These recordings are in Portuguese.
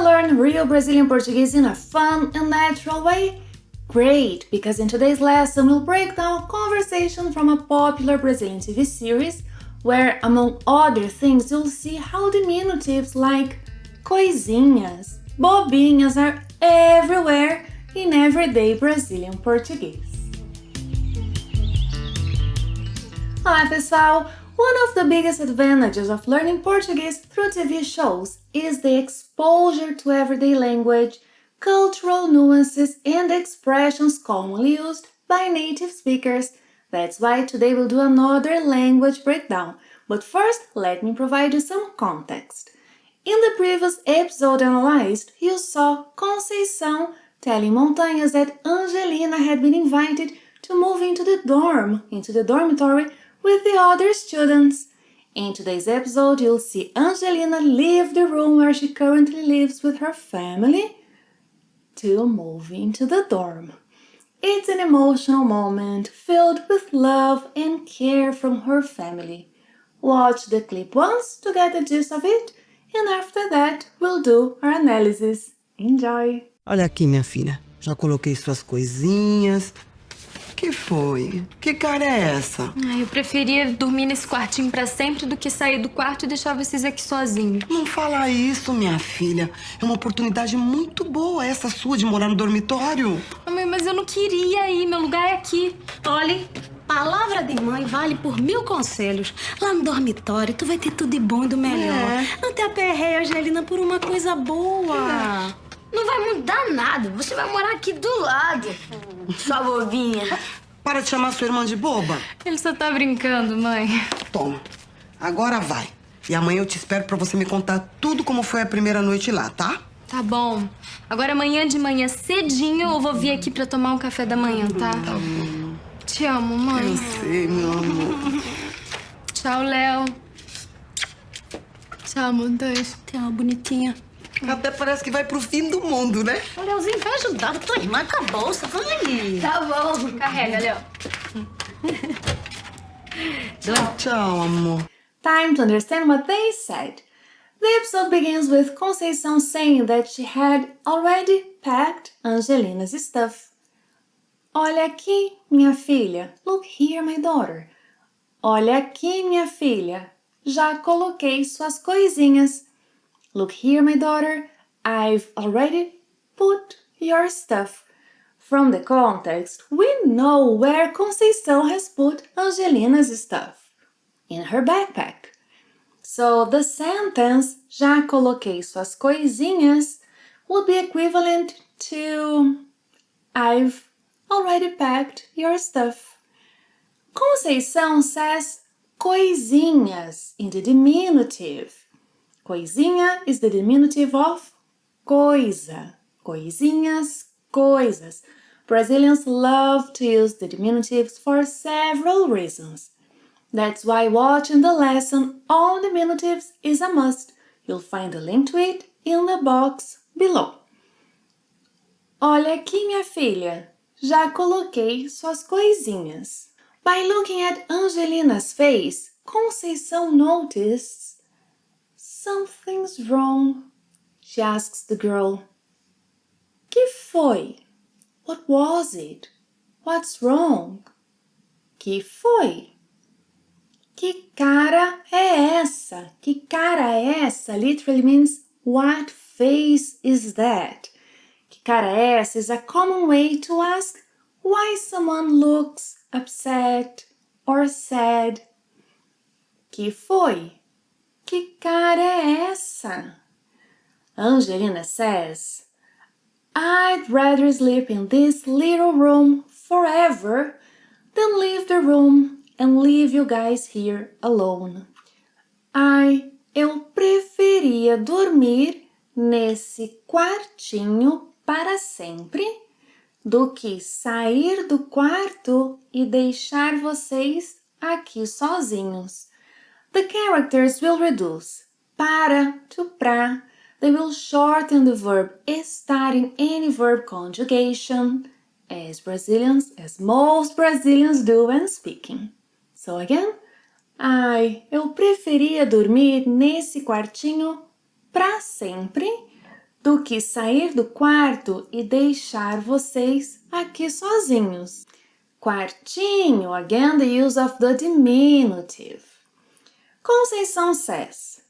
learn real Brazilian Portuguese in a fun and natural way? Great, because in today's lesson we'll break down a conversation from a popular Brazilian TV series where, among other things, you'll see how diminutives like coisinhas, bobinhas are everywhere in everyday Brazilian Portuguese. Olá pessoal! One of the biggest advantages of learning Portuguese through TV shows is the exposure to everyday language, cultural nuances, and expressions commonly used by native speakers. That's why today we'll do another language breakdown. But first, let me provide you some context. In the previous episode analyzed, you saw Conceição telling Montanhas that Angelina had been invited to move into the dormitory, with the other students. In today's episode, you'll see Angelina leave the room where she currently lives with her family to move into the dorm. It's an emotional moment filled with love and care from her family. Watch the clip once to get the gist of it, and after that, we'll do our analysis. Enjoy! Olha aqui, minha filha. Já coloquei suas coisinhas. Que foi? Que cara é essa? Eu preferia dormir nesse quartinho pra sempre do que sair do quarto e deixar vocês aqui sozinhos. Não fala isso, minha filha. É uma oportunidade muito boa essa sua de morar no dormitório. Mãe, mas eu não queria ir. Meu lugar é aqui. Olha, palavra de mãe vale por 1000 conselhos. Lá no dormitório, tu vai ter tudo de bom e do melhor. Não te aperreia, Angelina, por uma coisa boa. Não vai mudar nada. Você vai morar aqui do lado, sua bobinha. Para de chamar sua irmã de boba. Ele só tá brincando, mãe. Toma. Agora vai. E amanhã eu te espero pra você me contar tudo como foi a primeira noite lá, tá? Tá bom. Agora amanhã de manhã cedinho eu vou vir aqui pra tomar um café da manhã, tá? Tá bom. Te amo, mãe. Eu sei, meu amor. Tchau, Léo. Tchau, Montanhas. Te amo, bonitinha. Até parece que vai pro fim do mundo, né? O Leozinho vai ajudar tua irmã com a bolsa. Vai. Tá bom. Carrega, Léo. Tchau, amor. Time to understand what they said. The episode begins with Conceição saying that she had already packed Angelina's stuff. Olha aqui, minha filha. Look here, my daughter. Olha aqui, minha filha. Já coloquei suas coisinhas. Look here, my daughter. I've already put your stuff. From the context, we know where Conceição has put Angelina's stuff. In her backpack. So the sentence, já coloquei suas coisinhas, would be equivalent to I've already packed your stuff. Conceição says coisinhas in the diminutive. Coisinha is the diminutive of coisa. Coisinhas, coisas. Brazilians love to use the diminutives for several reasons. That's why watching the lesson on diminutives is a must. You'll find a link to it in the box below. Olha aqui, minha filha. Já coloquei suas coisinhas. By looking at Angelina's face, Conceição noticed something's wrong. She asks the girl. Que foi? What was it? What's wrong? Que foi? Que cara é essa? Que cara é essa? Literally means what face is that? Que cara é essa is a common way to ask why someone looks upset or sad. Que foi? Que cara é essa? Angelina says, I'd rather sleep in this little room forever than leave the room and leave you guys here alone. Eu preferia dormir nesse quartinho para sempre do que sair do quarto e deixar vocês aqui sozinhos. The characters will reduce para to pra. They will shorten the verb estar in any verb conjugation, as most Brazilians do when speaking. So again, eu preferia dormir nesse quartinho pra sempre do que sair do quarto e deixar vocês aqui sozinhos. Quartinho, again the use of the diminutive. Conceição says,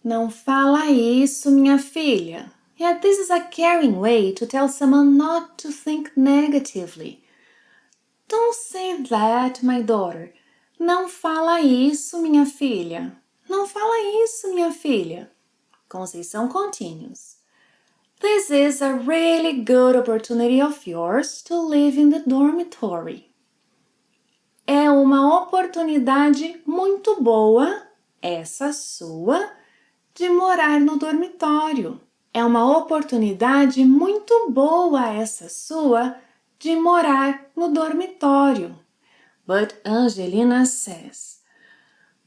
não fala isso, minha filha. Yeah, this is a caring way to tell someone not to think negatively. Don't say that, my daughter. Não fala isso, minha filha. Não fala isso, minha filha. Conceição continues. This is a really good opportunity of yours to live in the dormitory. É uma oportunidade muito boa, essa sua, de morar no dormitório. É uma oportunidade muito boa, essa sua, de morar no dormitório. But Angelina says,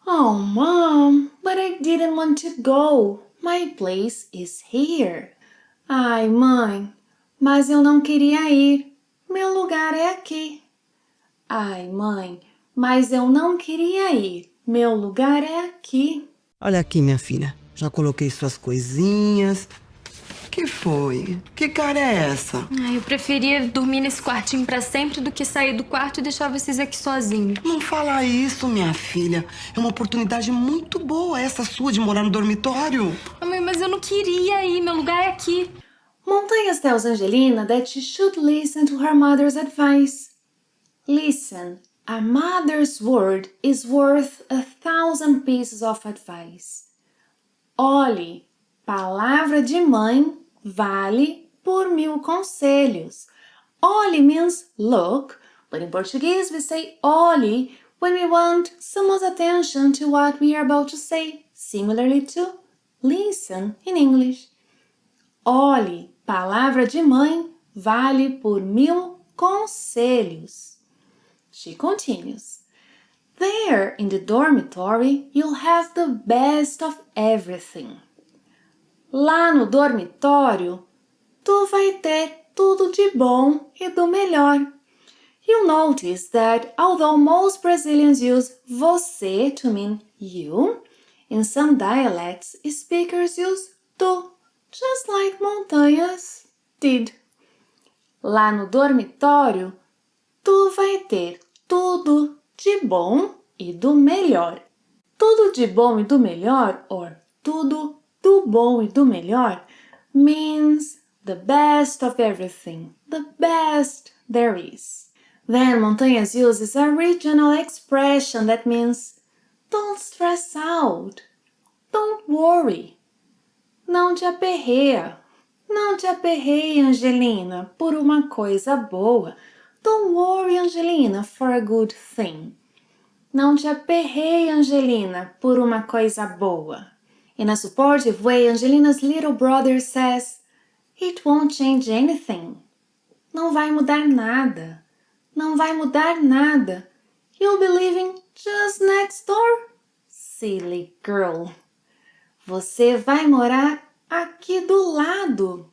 Oh, Mom, but I didn't want to go. My place is here. Ai, mãe, mas eu não queria ir. Meu lugar é aqui. Ai, mãe, mas eu não queria ir. Meu lugar é aqui. Olha aqui, minha filha. Já coloquei suas coisinhas. Que foi? Que cara é essa? Ai, eu preferia dormir nesse quartinho pra sempre do que sair do quarto e deixar vocês aqui sozinhos. Não fala isso, minha filha. É uma oportunidade muito boa essa sua de morar no dormitório. Mãe, mas eu não queria ir. Meu lugar é aqui. Montanhas tells Angelina that she should listen to her mother's advice. Listen, a mother's word is worth 1,000 pieces of advice. Olhe, palavra de mãe vale por 1.000 conselhos. Olhe means look, but in Portuguese we say olhe when we want someone's attention to what we are about to say, similarly to listen in English. Olhe, palavra de mãe vale por 1.000 conselhos. She continues. There in the dormitory, you'll have the best of everything. Lá no dormitório, tu vai ter tudo de bom e do melhor. You'll notice that although most Brazilians use você to mean you, in some dialects, speakers use tu, just like Montanhas did. Lá no dormitório, tu vai ter tudo de bom e do melhor. Tudo de bom e do melhor, or tudo do bom e do melhor, means the best of everything, the best there is. Then Montanhas uses a regional expression that means don't stress out, don't worry. Não te aperreia. Não te aperreie, Angelina, por uma coisa boa. Don't worry, Angelina, for a good thing. Não te aperreie, Angelina, por uma coisa boa. In a supportive way, Angelina's little brother says, It won't change anything. Não vai mudar nada. Não vai mudar nada. You'll be living just next door. Silly girl. Você vai morar aqui do lado.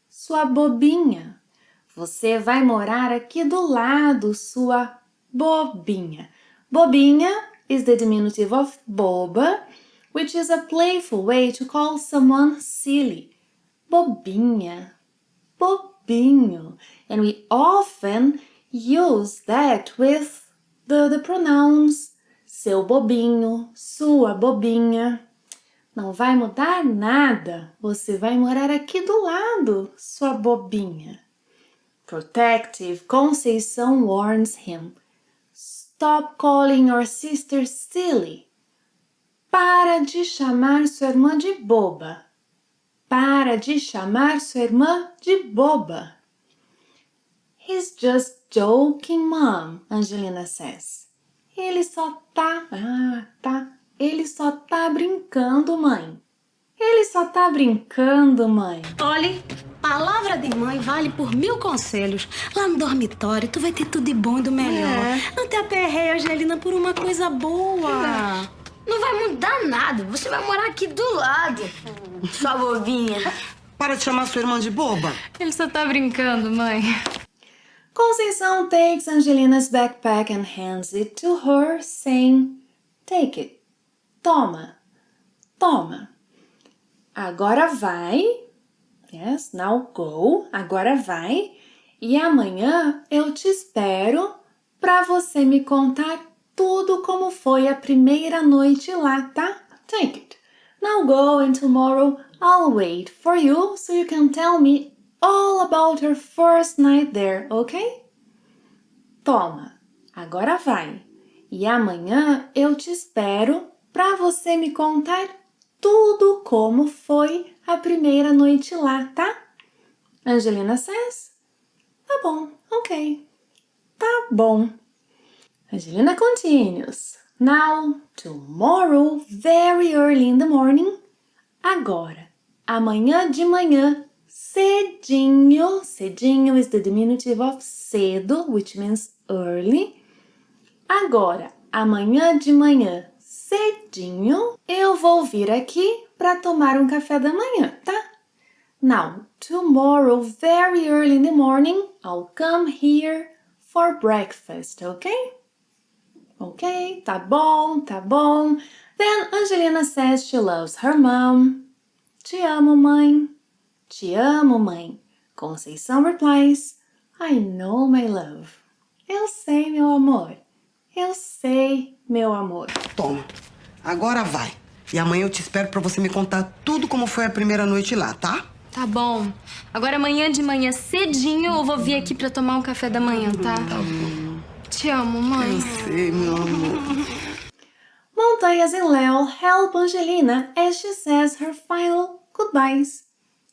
Sua bobinha. Você vai morar aqui do lado, sua bobinha. Bobinha is the diminutive of boba, which is a playful way to call someone silly. Bobinha, bobinho. And we often use that with the pronouns seu bobinho, sua bobinha. Não vai mudar nada. Você vai morar aqui do lado, sua bobinha. Protective, Conceição warns him. Stop calling your sister silly. Para de chamar sua irmã de boba. Para de chamar sua irmã de boba. He's just joking, Mom, Angelina says. Ele só tá... Ele só tá brincando, mãe. Ele só tá brincando, mãe. Olhe, palavra de mãe vale por 1.000 conselhos. Lá no dormitório, tu vai ter tudo de bom e do melhor. Não te aperreia, Angelina, por uma coisa boa. Não vai mudar nada. Você vai morar aqui do lado. Sua bobinha. Para de chamar sua irmã de boba. Ele só tá brincando, mãe. Conceição takes Angelina's backpack and hands it to her, saying, Take it. Toma. Toma. Agora vai Yes, now go. Agora vai. E amanhã eu te espero para você me contar tudo como foi a primeira noite lá, tá? Take it. Now go and tomorrow I'll wait for you so you can tell me all about your first night there, ok? Toma, agora vai. E amanhã eu te espero para você me contar tudo como foi a primeira noite lá, tá? Angelina says, tá bom, ok. Tá bom. Angelina continues. Now, tomorrow, very early in the morning. Agora, amanhã de manhã, cedinho. Cedinho is the diminutive of cedo, which means early. Agora, amanhã de manhã, cedinho, eu vou vir aqui para tomar um café da manhã, tá? Now, tomorrow, very early in the morning, I'll come here for breakfast, okay? Okay, tá bom, tá bom. Then Angelina says she loves her mom. Te amo, mãe. Te amo, mãe. Conceição replies, I know, my love. Eu sei, meu amor. Eu sei, meu amor. Toma, agora vai. E amanhã eu te espero pra você me contar tudo como foi a primeira noite lá, tá? Tá bom. Agora amanhã de manhã cedinho eu vou vir aqui pra tomar um café da manhã, tá? Tá bom. Te amo, mãe. Eu sei, meu amor. Montanhas and Leo help Angelina as she says her final goodbyes.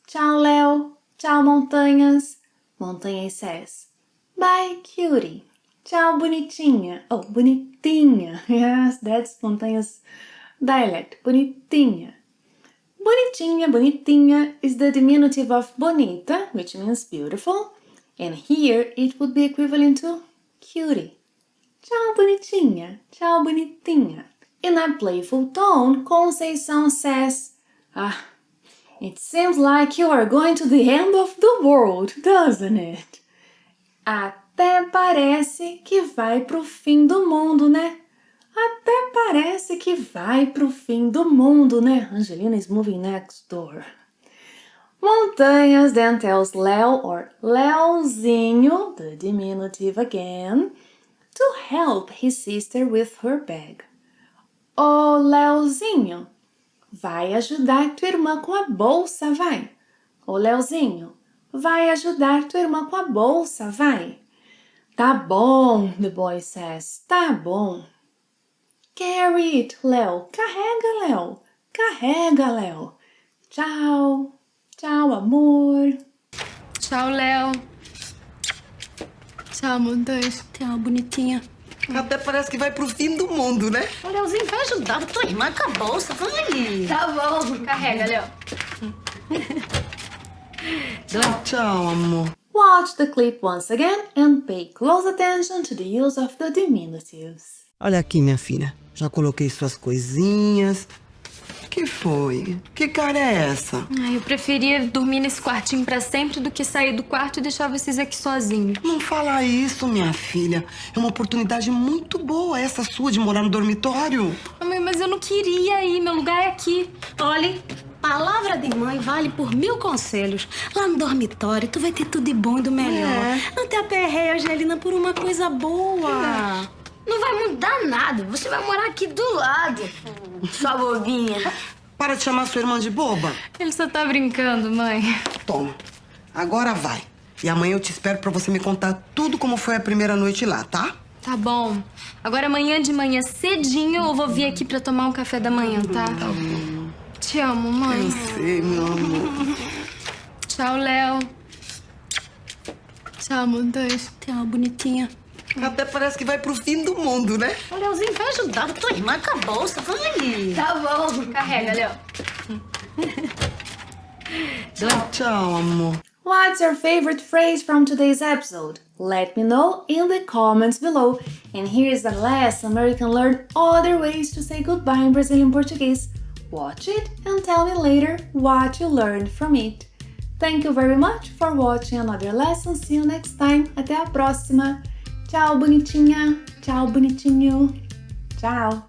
Tchau, Leo. Tchau, Montanhas. Montanhas says, bye, cutie. Tchau, bonitinha. Oh, bonitinha. Yes, that's Montanhas dialect. Bonitinha. Bonitinha, bonitinha is the diminutive of bonita, which means beautiful. And here it would be equivalent to cutie. Tchau, bonitinha. Tchau, bonitinha. In a playful tone, Conceição says, it seems like you are going to the end of the world, doesn't it? Até parece que vai pro fim do mundo, né? Até parece que vai pro fim do mundo, né? Angelina is moving next door. Montanhas then tells Léo or Leozinho, the diminutive again, to help his sister with her bag. Ô, Leozinho, vai ajudar tua irmã com a bolsa, vai. Ô, Leozinho, vai ajudar tua irmã com a bolsa, vai. Tá bom, the boy says, tá bom. Carry it, Léo. Carrega, Léo. Carrega, Léo. Tchau. Tchau, amor. Tchau, Léo. Tchau, Montanhas. Tchau, bonitinha. Até parece que vai pro fim do mundo, né? O Leozinho vai ajudar a tua irmã com a bolsa, vai. Tá bom. Carrega, Léo. Tchau, amor. Watch the clip once again and pay close attention to the use of the diminutives. Olha aqui, minha filha. Já coloquei suas coisinhas. Que foi? Que cara é essa? Ai, eu preferia dormir nesse quartinho pra sempre do que sair do quarto e deixar vocês aqui sozinhos. Não fala isso, minha filha. É uma oportunidade muito boa essa sua de morar no dormitório. Mãe, mas eu não queria ir. Meu lugar é aqui. Olhe, palavra de mãe vale por 1000 conselhos. Lá no dormitório, tu vai ter tudo de bom e do melhor. Não te aperreia, Angelina, por uma coisa boa. Não vai mudar nada. Você vai morar aqui do lado. Sua bobinha. Para de chamar sua irmã de boba. Ele só tá brincando, mãe. Toma, agora vai. E amanhã eu te espero pra você me contar tudo como foi a primeira noite lá, tá? Tá bom. Agora amanhã de manhã cedinho eu vou vir aqui pra tomar um café da manhã, tá? Tá bom. Te amo, mãe. Eu sei, meu amor. Tchau, Léo. Tchau, Montanhas. Tchau, bonitinha. Até parece que vai pro fim do mundo, né? O Leozinho vai ajudar a tua irmã com a bolsa, vai. Tá bom. Carrega, Léo. Tchau, amor. What's your favorite phrase from today's episode? Let me know in the comments below. And here is a lesson where you can learn other ways to say goodbye in Brazilian Portuguese. Watch it and tell me later what you learned from it. Thank you very much for watching another lesson. See you next time. Até a próxima. Tchau, bonitinha. Tchau, bonitinho. Tchau.